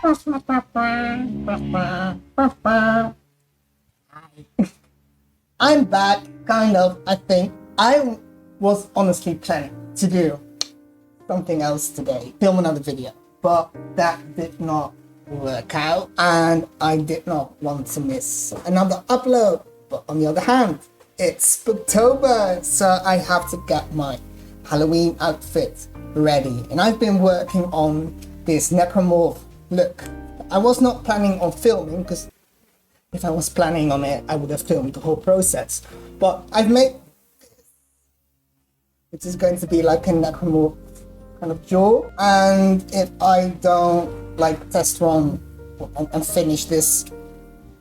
I'm back, kind of, I think. I was honestly planning to do something else today, film another video, but that did not work out, and I did not want to miss another upload. But on the other hand, it's Spooktober, so I have to get my Halloween outfit ready, and I've been working on this Necromorph look. I was not planning on filming, because if I was planning on it, I would have filmed the whole process. But I've made... It is going to be like a Necromorph kind of jaw. And if I don't like test run and finish this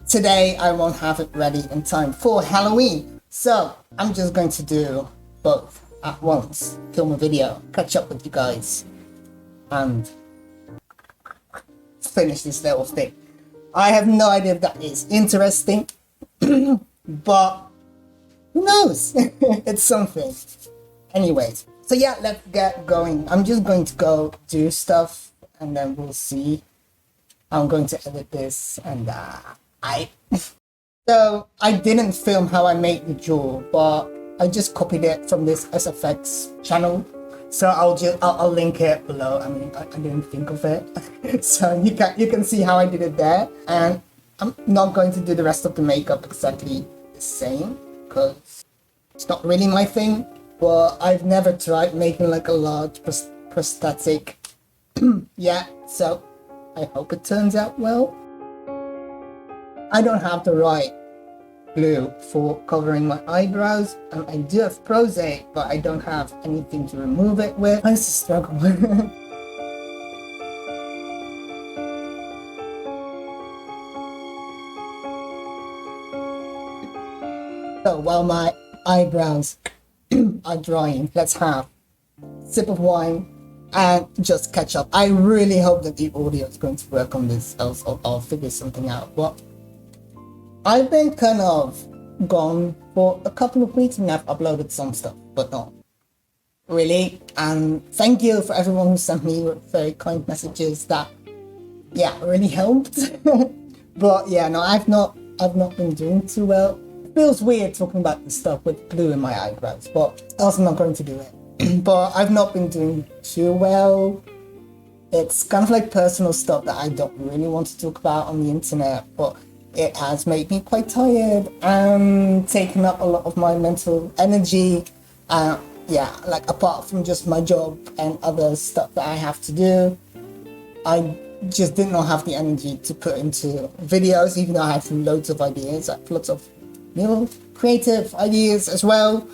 today, I won't have it ready in time for Halloween. So I'm just going to do both at once. Film a video, catch up with you guys, and finish this little thing. I have no idea if that is interesting, but who knows? It's something. Anyways, so yeah, let's get going. I'm just going to go do stuff, and then we'll see. I'm going to edit this, and So I didn't film how I made the jaw, but I just copied it from this SFX channel. So I'll link it below. I mean, I didn't think of it. So you can see how I did it there. And I'm not going to do the rest of the makeup exactly the same, because it's not really my thing. But I've never tried making like a large prosthetic yet, so I hope it turns out well. I don't have the right glue for covering my eyebrows, and I do have prosthetic, but I don't have anything to remove it with. It's a struggle. So while my eyebrows are drying, let's have a sip of wine and just catch up. I really hope that the audio is going to work on this, else I'll figure something out. But I've been kind of gone for a couple of weeks, and I've uploaded some stuff, but not really. And thank you for everyone who sent me very kind messages that, yeah, really helped. But yeah, no, I've not been doing too well. It feels weird talking about this stuff with glue in my eyebrows, but also not going to do it. But I've not been doing too well. It's kind of like personal stuff that I don't really want to talk about on the internet, but it has made me quite tired and taken up a lot of my mental energy. Yeah, like apart from just my job and other stuff that I have to do, I just did not have the energy to put into videos, even though I had loads of ideas, like lots of new creative ideas as well.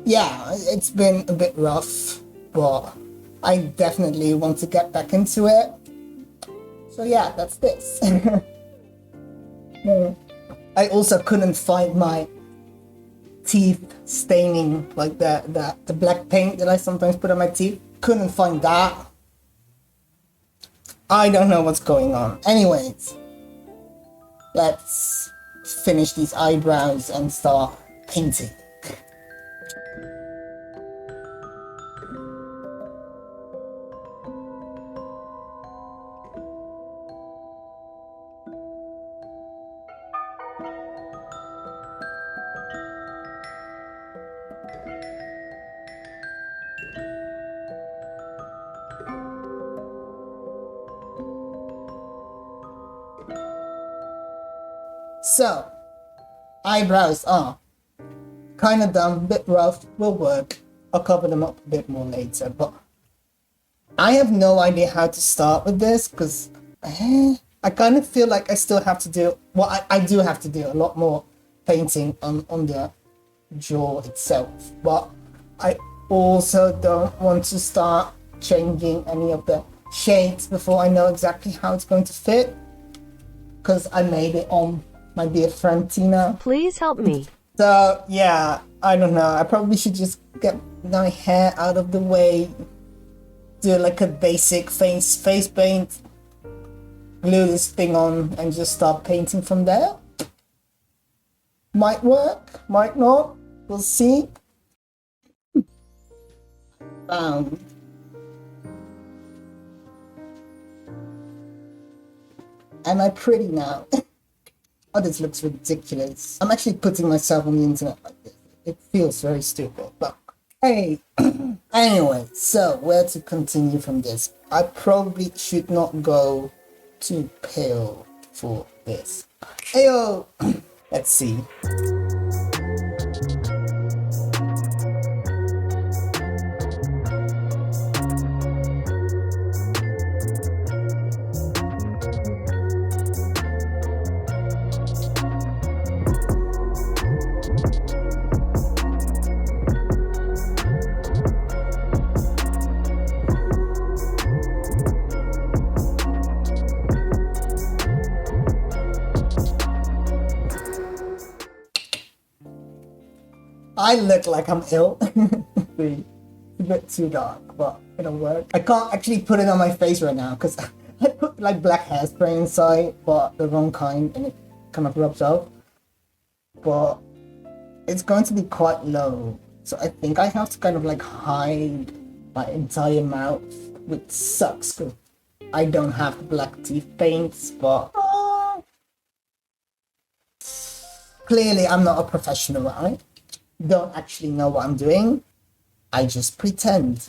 Yeah, it's been a bit rough, but I definitely want to get back into it. So yeah, that's this. I also couldn't find my teeth staining, like the black paint that I sometimes put on my teeth. Couldn't find that. I don't know what's going on. Anyways, let's finish these eyebrows and start painting. So, eyebrows are kind of done, a bit rough, will work. I'll cover them up a bit more later, but I have no idea how to start with this, because I kind of feel like I still have to do, well, I do have to do a lot more painting on the jaw itself, but I also don't want to start changing any of the shades before I know exactly how it's going to fit, because I made it on my dear friend Tina. Please help me. So yeah, I don't know. I probably should just get my hair out of the way, do like a basic face paint, glue this thing on, and just start painting from there. Might work, might not. We'll see. Am I pretty now? Oh, this looks ridiculous. I'm actually putting myself on the internet like this. It feels very stupid, but hey. Anyway, so where to continue from this? I probably should not go too pale for this. Ayo! Let's see. I look like I'm ill. It's a bit too dark, but it'll work. I can't actually put it on my face right now because I put like black hairspray inside, but the wrong kind, and it kind of rubs off. But it's going to be quite low, so I think I have to kind of like hide my entire mouth, which sucks because I don't have the black teeth paints, but clearly I'm not a professional, right? Don't actually know what I'm doing. I just pretend.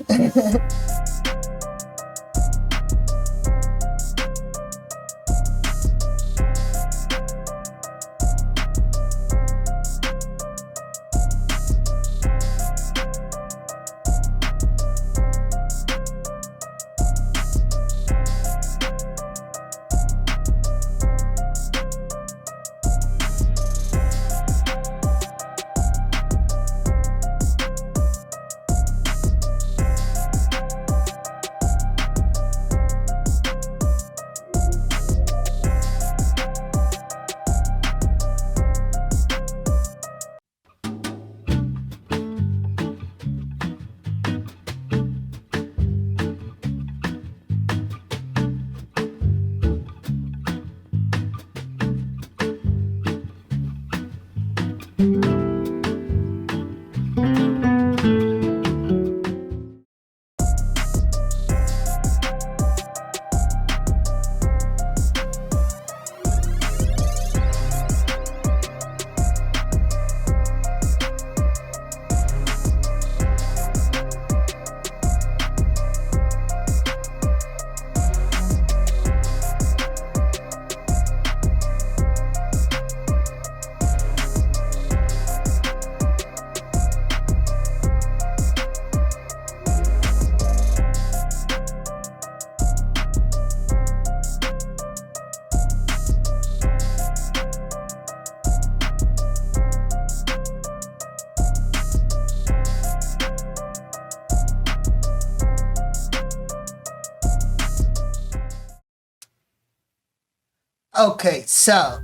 Okay, so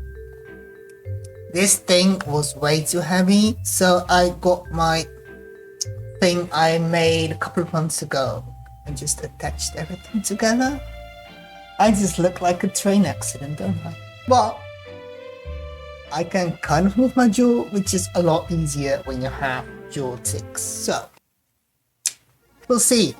this thing was way too heavy, so I got my thing I made a couple of months ago and just attached everything together. I just look like a train accident, don't I? But I can kind of move my jaw, which is a lot easier when you have jaw tics. So we'll see.